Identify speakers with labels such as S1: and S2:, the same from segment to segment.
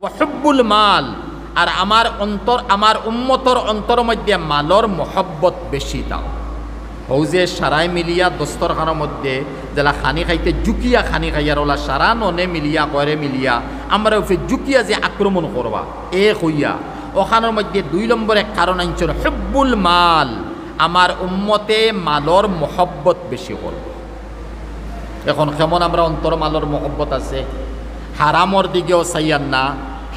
S1: ওয়াহুব্বুল মাল, আর আমার উম্মতর অন্তর মধ্যে মালর মহব্বত বেশি দাও। হৌজে সারাই মিলিয়া দস্তরখানোর মধ্যে যারা খানি খাইতে জুকিয়া খানি খাইয়ার ওলা সারা ননে মিলিয়া করে মিলিয়া আমরা ওই জুকিয়া যে আক্রমণ করবা হইয়া ওখানোর মধ্যে 2 নম্বরে কারণ আনছিল হুব্বুল মাল, আমার উম্মতে মালর মহব্বত বেশি করব। এখন কেমন আমরা অন্তর মালর মহব্বত আছে? হারামর দিকেও চাইয়ান না,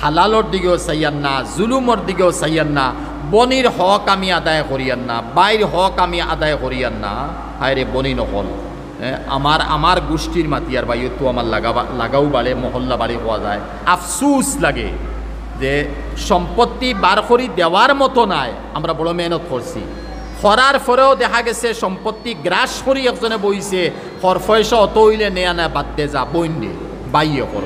S1: হালালর দিকেও চাইয়ান না, জুলুমর দিকেও চাইয়ান না, বনির হক আমি আদায় করিয়ান না, বাইর হক আমি আদায় করিয়ান না। হায় রে বনি নকল আমার গোষ্ঠীর মাতিয়ার বাইও তো আমার লাগাও বাড়ে, মহল্লা বাড়ি হওয়া যায়। আফসুস লাগে যে সম্পত্তি বার করি দেওয়ার মতো নাই, আমরা বড় মেহনত করছি, করার পরেও দেখা গেছে সম্পত্তি গ্রাস করি একজনে বইছে, খর পয়সা অত হইলে নেয়া না, বাদ দে যা বইন দে বাইয়ে কর,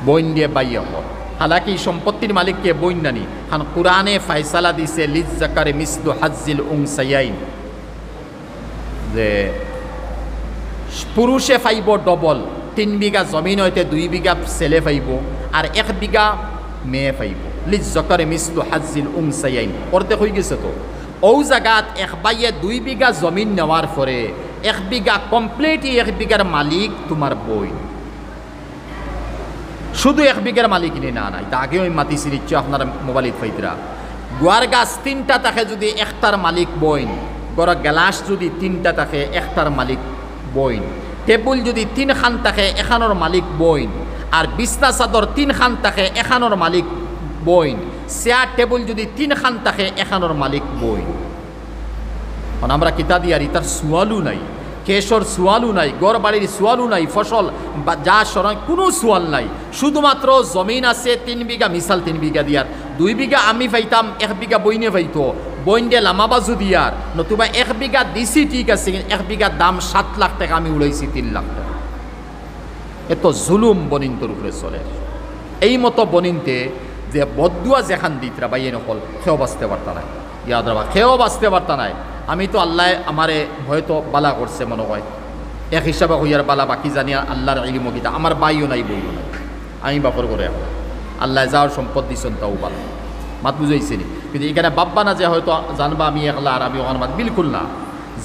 S1: বইন দিয়ে বাইয়ে কর। হালাকি সম্পত্তির মালিককে বইন নানি, কারণ কোরআনে ফায়সালা দিছে লিজ্জাকারে মিসলু হাজ্জিল উনসায়াইন, যে পুরুষে পাইব ডবল, 3 বিঘা জমিন হইতে 2 বিঘা ছেলে পাইব আর 1 বিঘা মেয়ে পাইব। লিজ্জাকারে মিসলু হাজ্জিল উনসায়াইন করতে হয়ে গেছে। তো ও জায়গাত 1 বাইয়ে 2 বিঘা জমিন নেওয়ার পরে 1 বিঘা কমপ্লিট, 1 বিঘার মালিক তোমার বই, শুধু 1 বিঘার মালিক নি না নাই, তা আগেও আমি মাতি সিরিচ্ছ আপনার মোবাইল ফাইতরা। গুয়ার গাছ 3টা থাকে, যদি 1টার মালিক বইন, গড় গ্লাস যদি 3টা থাকে 1টার মালিক বইন, টেবুল যদি 3 খান থাকে 1খানোর মালিক বইন, আর বিছনা চাদর 3 খান থাকে 1খানোর মালিক বইন, চেয়ার টেবুল যদি 3 খান থাকে 1খানোর মালিক বইন। কারণ আমরা কিতা দিয়ারি তার সোয়ালু নাই, কেশর সোয়ালু নাই, গড় বাড়ির সোয়ালু নাই, ফসল বা যা সরাই কোনো সোয়াল নাই, শুধুমাত্র জমিন আছে 3 বিঘা, মিসাল 3 বিঘা দিয়ার, 2 বিঘা আমি পাইতাম, 1 বিঘা বইনে পাইতো, বইন দিয়ে লামাবাজু দিয়ার, নতুবা 1 বিঘা দিছি ঠিক আছে, 1 বিঘা দাম 7 লাখ টাকা, আমি উড়াইছি 3 লাখ টাকা। এত জুলুম বনিন্তর উপরে চলে। এই মতো বনিনতে যে বদুয়া যেখান দিতরা বাইয়ে নকল, সেও বাঁচতে পারতা নাই, ইয়াদ রাখবা, সেও বাঁচতে পারতা নাই। আমি তো আল্লাহ আমারে হয়তো বালা করছে মনে হয়, এক হিসাবে হইয়ার বালা, বাকি জানি আল্লাহর ইলম গীতা, আমার বাইও নাই বইও নাই, আমি বাপর করে এখন আল্লাহ যাওয়ার সম্পদ দিচ্ছেন তাও বালা, মাত বুঝাইছে নি। কিন্তু এখানে বাব্বা না যে হয়তো জানবা আমি একলা আর আমি ওখানে মাত, বিলকুল না।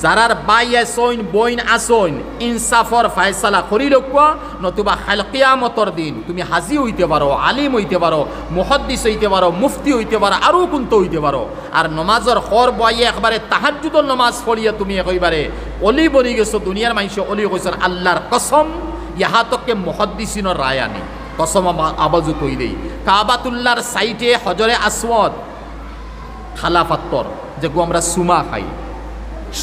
S1: যারার বাই আসইন বইন আসইন ইনসাফর ফায়সালা করি লোকা, নতুবা কিয়ামতর দিন তুমি হাজি হইতে পারো, আলিম হইতে পারো, মুহাদ্দিস হইতে পারো, মুফতি হইতে পারো, আরও কোনতো হইতে পারো, আর নমাজর খর বইয়ে একবারে তাহাজ্জুদর নমাজ পড়িয়া তুমি একবারে অলি বনি গেছো, দুনিয়ার মানুষ অলি কইছেন আল্লাহর কসম, ইহাতকে মুহাদ্দিসিনের রায় আনি কসম আবাজু কই দেই। কাবাতুল্লাহর সাইটে হজরে আসওয়াদ খালাফাত্তর, যেগু আমরা সুমা খাই,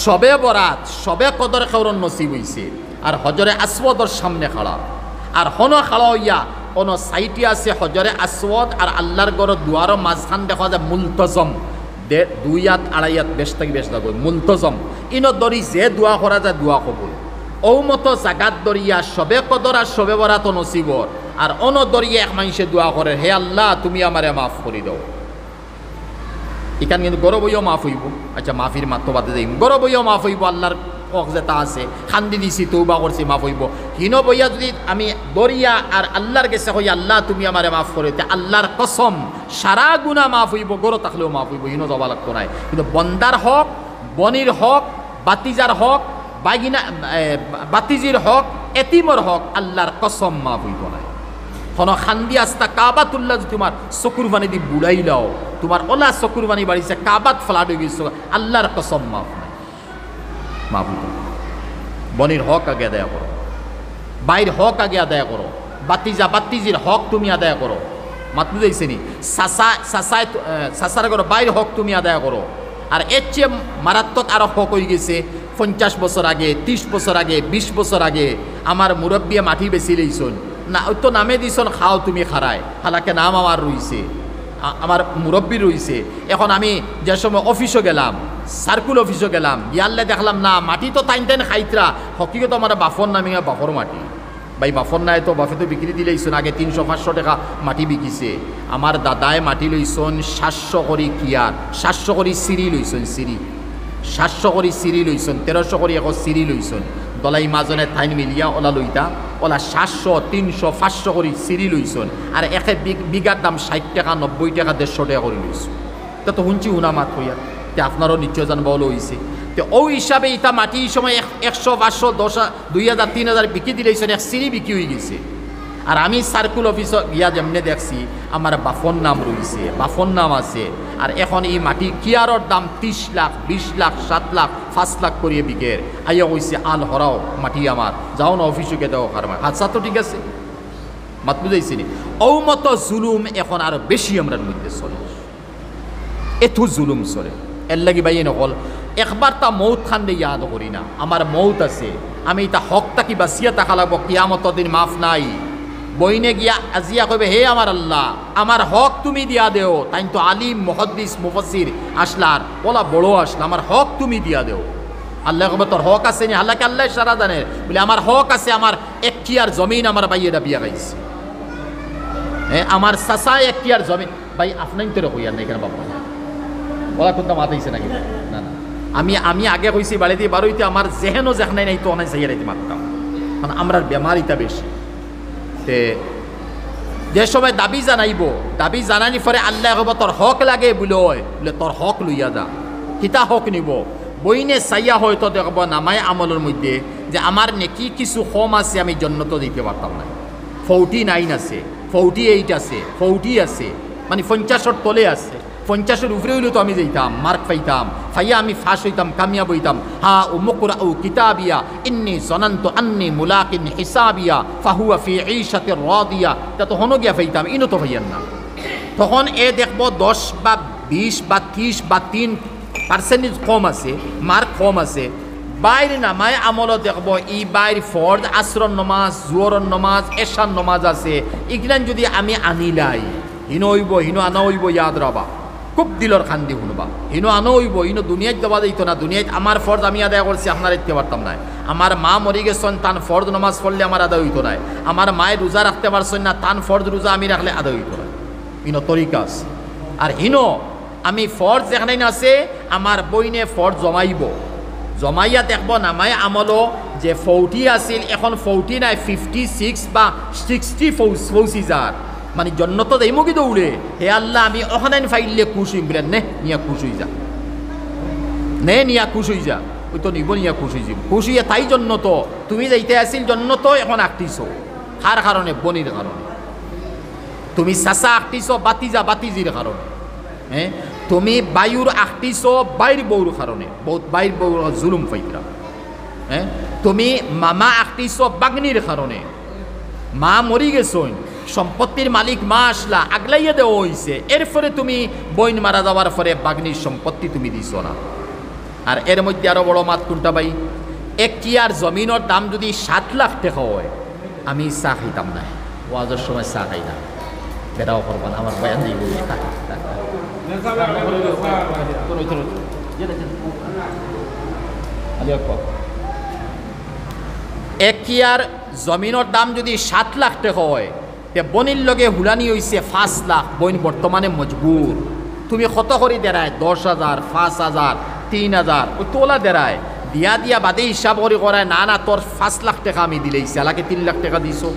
S1: সবে বরাত সবে কদর খাওরন নসিব হইছে, আর হজরে আসওয়াদর সামনে খাড়া, আর হন খাড়া হইয়া কোন সাইটে আছে হজরে আসওয়াদ আর আল্লাহর গড় দুয়ারও মাঝখান দেখা যায় মুলতজম, 2 হাত 2.5 হাত বেশ থেকে বেশ লাগবে মুলতজম, ইনো দরি যে দোয়া করা যায় দোয়া কবুল। ও মতো জাগাত দরিয়া সবে কদর আর সবে বরাত নসিবর, আর অন দরিয়া এক মানুষে দোয়া করে, হে আল্লাহ তুমি আমারে মাফ করে দাও। এখানে কিন্তু গরবইও মাফ হইব, আচ্ছা মাফির মাত্র বাদে যাই, গরবইও মাফ হইব, আল্লাহর হক যেটা আছে খান্দি দিছি তৌবা করছি মাফ হইব। হিন বইয়া যদি আমি দরিয়া আর আল্লাহর কাছে হই আল্লাহ তুমি আমারে মাফ করে, আল্লাহর কসম সারা গুনাহ মাফ হইব, গরো থাকলেও মাফ হইব, হিনো যাওয়া লাগতো নাই। কিন্তু বন্দার হক, বনির হক, বাতিজার হক, বাতিজির হক, এতিমর হক, আল্লাহর কসম মাফ হইব নাই। হন খান্দি আস্তা কাবাতুল্লাহ তোমার চকুর পানি দি বুড়াইলাও, তোমার ওলা চকুর পানি বাড়িছে, কাবাত ফ্লাড হয়ে গেছে, আল্লাহর কসম মাফ নাই, মাফ হইব। বনির হক আগে আদায় করো, বাইর হক আগে আদায় করো, বাতিজির হক তুমি আদায় করো, মাত বুঝাইছে নি, সাসার করো, বাইর হক তুমি আদায় করো। আর এর চেয়ে মারাত্মক আরো হক হয়ে গেছে, 50 বছর আগে, 30 বছর আগে, 20 বছর আগে আমার মুরব্বিয়ে মাটি বেশি লইছন না, ওই তো নামে দিছন খাও তুমি খারায়, হালাকে নাম আমার রইছে, আমার মুরব্বী রইছে। এখন আমি যে সময় অফিসও গেলাম, সার্কুল অফিসও গেলাম, ইয়াল্লে দেখলাম না মাটি তো টাইন খাইতরা, হকিগত আমার বাফর নামে বাফর মাটি, ভাই বাফর নাই তো বাফে তো বিক্রি দিলেইছন, আগে 300-500 টাকা মাটি বিকিছে। আমার দাদায় মাটি লইছন 700 করে কিয়ার, 700 করে সিঁড়ি লইছন, সিঁড়ি 700 করে সিঁড়ি লইছন, 1300 করে এখন সিঁড়ি লইছন, দলাই মাজনে ঠাইন মিলিয়া ওলা লইতা ওলা 700 300 500 করে সিঁড়ি লইছন আর একে বিঘার দাম 60 টাকা 90 টাকা 150 টাকা করে লইছ তা তো শুনছি হুনা মাত হইয়া তে আপনারও নিশ্চয় জানবা হলো হইছে তো ওই হিসাবে ইটা মাটি এই সময় 100 500 10 2000 3000 বিক্রি দিলেইছেন এক সিঁড়ি বিক্রি হয়ে গেছে আর আমি সার্কুল অফিসে গিয়া যেমনে দেখছি আমার বাফর নাম রয়েছে বাফর নাম আছে আর এখন এই মাটি কিয়ারর দাম 30 লাখ 20 লাখ 7 লাখ 5 লাখ করিয়ে বিকের আইয়া কইছে আল হরাও মাটি আমার যাও না অফিসে কে দাও কারমা হাতসা তো ঠিক আছে মাত বুঝাইছি নি ও মতো জুলুম এখন আরো বেশি আমরা মধ্যে চলে এত জুলুম চলে এর লাগি ভাই নকল একবার তা মৌত খান দিয়ে ইয়াদ করি না আমার মৌত আছে আমি তা হকটা কি বাঁচিয়া থাকা লাগবো কিয়ামত দিন মাফ নাই বইনে গিয়া আজিয়া কইবে হে আমার আল্লাহ আমার হক তুমি দিয়া দেও তাই তো আলিম মুহাদ্দিস মুফাসসির আসলার ওলা বড় আসলা আমার হক তুমি দিয়া দেও আল্লাহ কবে তোর হক আছে নি আল্লাহকে আল্লাহ সারা জানে বলে আমার হক আছে আমার এক কিয়ার জমিন আমার ভাই এটা বিয়া গাইছে হ্যাঁ আমার চাচা এক কিয়ার জমিন ভাই আপনাই তো কইয়া নাই কেন বাবা ওলা কোনটা মাথাইছে নাকি না না আমি আগে কইছি বাড়িতে বারোইতে আমার যেহেনো যেখানে নাই তো অনেক চাইয়ারাইতে মারতাম মানে আমরা বেমারিটা বেশি তে যে সময় দাবি জানাইব দাবি জানানি পরে আল্লাহ কব তোর হক লাগে বলে তোর হক লইয়া যা কিতা হক নিব বইনে চাইয়া হয়তো দেখব নামায় আমলের মধ্যে যে আমার নেকি কিছু কম আছে আমি জন্নত দিতে পারতাম না 49 আছে 48 আছে 40 আছে মানে 50-এর তলে আছে 50-এর উপরে হইলেও তো আমি যাইতাম মার্ক পাইতাম ফাইয়া আমি ফাঁস হইতাম কামিয়াব হইতাম হা ও মুকরা ও কিতাবিয়া ইন্নি জনান্ত আন্নি মুলাকিন হিসাবিয়া ফাহুয়া ফি ঈশাতির রাদিয়া তা তো হনো গিয়া পাইতাম ইনো তো ভাইয়ান না তখন এ দেখব 10 বা 20 বা 30 বা 3% কম আছে মার্ক কম আছে বাইরে নামায় আমলও দেখব ই বাইর ফরজ আসরন নমাজ জোহরন নমাজ এশার নমাজ আছে এগুলান যদি আমি আনিলাই হিনো হইব হিনো আনা হইব ইয়াদ রাবা খুব দিলর খান্দি শুনবা হিনো আনো হইব হিনো দুনিয়ায় দেওয়া যাইত না দুনিয়ায় আমার ফরজ আমি আদায় করছি আপনার ইতে পারতাম না আমার মা মরি গেছেন তান ফরজ নমাজ পড়লে আমার আদায় হইতো না আমার মায়ের রোজা রাখতে পারছেন না তান ফরজ রোজা আমি রাখলে আদায় হইতো না হিনো তরিকা আছে আর হিনো আমি ফরজ যেখানে আছে আমার বইনে ফরজ জমাইয়া দেখব নামায় আমলো যে 40 আছিল এখন 40 নাই 56 বা 60 ফৌসি যার মানে জন্নত দেই মুখি দৌড়ে হে আল্লাহ আমি ওখানে ফাইলে খুশ হইম বলে নে নিয়া খুশ হই যা নে নিয়া খুশ হই যা ওই তো নিব নিয়া খুশ হই যাব খুশ হইয়া তাই জন্নত তুমি যাইতে আসিল জন্নত এখন আঁকটিছো কার কারণে বনির কারণে তুমি চাচা আঁকটিছো বাতিজির কারণে হ্যাঁ তুমি বায়ুর আঁকটিছো বাইর বউর কারণে বাইর বউর জুলুম ফাইতরা হ্যাঁ তুমি মামা আঁকটিছো বাগনির কারণে মা মরি গেছইন সম্পত্তির মালিক মা আসলা আগলাইয়া দেওয়া হয়েছে এরপরে তুমি বইন মারা যাওয়ার পরে বাগনির সম্পত্তি তুমি দিছ না আর এর মধ্যে আরো বড় মাত কোনটা ভাই এক কিয়ার জমিনের দাম যদি 7 লাখ টাকা হয় আমি চা খাইতাম না ওয়াজের সময় চা খাই না বেটাও করবা না আমার বয়ান দিব এক কিয়ার জমিনের দাম যদি 7 লাখ টাকা হয় তে বনির লগে হুলানি হয়েছে 5 লাখ বইন বর্তমানে মজবুর তুমি কত করে দেড়ায় 10,000 5,000 3,000 ওই তোলা দেড়ায় দিয়া বাদে হিসাব করে করায় না তোর 5 লাখ টাকা আমি দিলেই সালাকে 3 লাখ টাকা দিছো